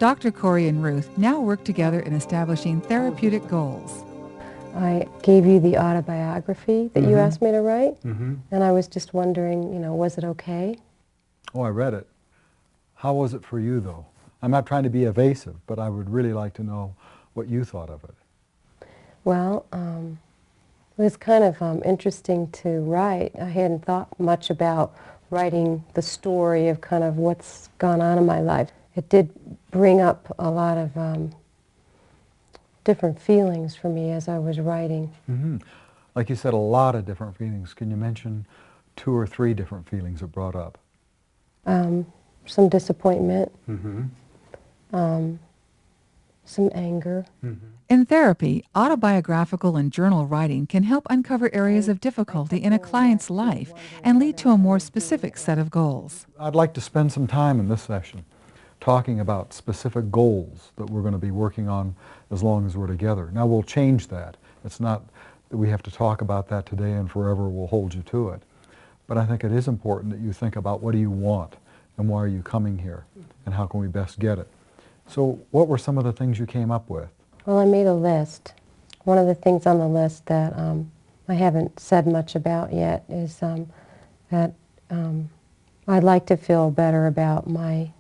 Dr. Corey and Ruth now work together in establishing therapeutic goals. I gave you the autobiography that you asked me to write, Mm-hmm. and I was just wondering, was it okay? Oh, I read it. How was it for you, though? I'm not trying to be evasive, but I would really like to know what you thought of it. Well, it was kind of interesting to write. I hadn't thought much about writing the story of kind of what's gone on in my life. It did bring up a lot of different feelings for me as I was writing. Mm-hmm. Like you said, a lot of different feelings. Can you mention 2 or 3 different feelings it brought up? Some disappointment, Mm-hmm. some anger. Mm-hmm. In therapy, autobiographical and journal writing can help uncover areas of difficulty in a client's life and lead to a more specific set of goals. I'd like to spend some time in this session talking about specific goals that we're going to be working on as long as we're together. Now, we'll change that. It's not that we have to talk about that today and forever we'll hold you to it. But I think it is important that you think about what do you want and why are you coming here and how can we best get it. So what were some of the things you came up with? Well, I made a list. One of the things on the list that I haven't said much about yet is that I'd like to feel better about my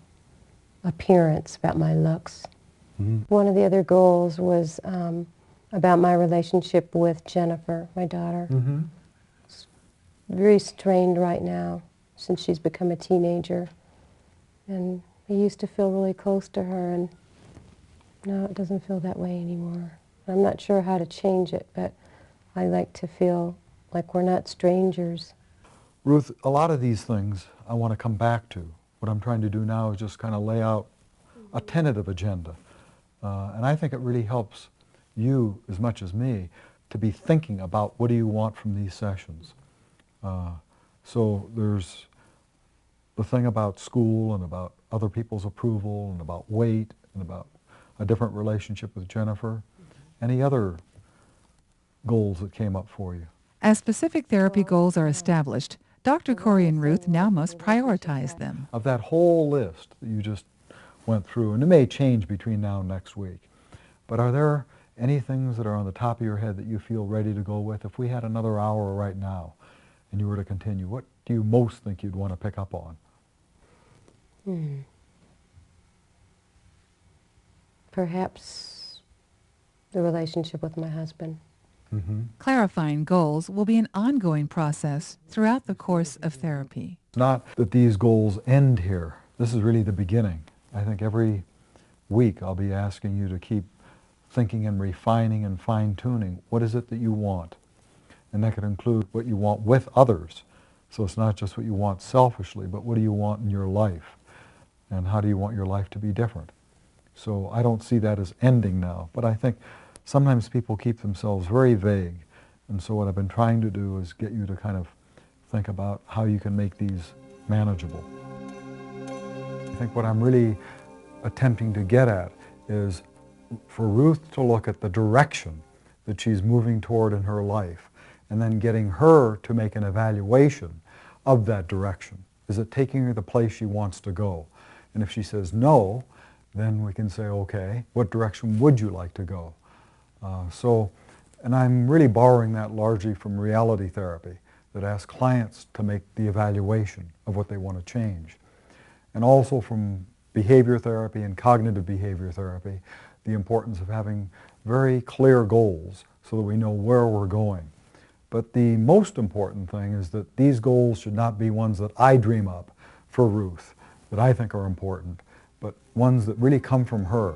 appearance, about my looks. Mm-hmm. One of the other goals was about my relationship with Jennifer, my daughter. Mm-hmm. It's very strained right now since she's become a teenager. And I used to feel really close to her, and now it doesn't feel that way anymore. I'm not sure how to change it, but I like to feel like we're not strangers. Ruth, a lot of these things I want to come back to. What I'm trying to do now is just kind of lay out a tentative agenda. And I think it really helps you, as much as me, to be thinking about what do you want from these sessions. So there's the thing about school and about other people's approval and about weight and about a different relationship with Jennifer. Any other goals that came up for you? As specific therapy goals are established, Dr. Corey and Ruth now must prioritize them. Of that whole list that you just went through, and it may change between now and next week, but are there any things that are on the top of your head that you feel ready to go with? If we had another hour right now and you were to continue, what do you most think you'd want to pick up on? Perhaps the relationship with my husband. Mm-hmm. Clarifying goals will be an ongoing process throughout the course of therapy. It's not that these goals end here. This is really the beginning. I think every week I'll be asking you to keep thinking and refining and fine-tuning. What is it that you want? And that could include what you want with others. So it's not just what you want selfishly, but what do you want in your life? And how do you want your life to be different? So I don't see that as ending now, but I think sometimes people keep themselves very vague. And so what I've been trying to do is get you to kind of think about how you can make these manageable. I think what I'm really attempting to get at is for Ruth to look at the direction that she's moving toward in her life and then getting her to make an evaluation of that direction. Is it taking her the place she wants to go? And if she says no, then we can say, okay, what direction would you like to go? And I'm really borrowing that largely from reality therapy that asks clients to make the evaluation of what they want to change. And also from behavior therapy and cognitive behavior therapy, the importance of having very clear goals so that we know where we're going. But the most important thing is that these goals should not be ones that I dream up for Ruth, that I think are important, but ones that really come from her.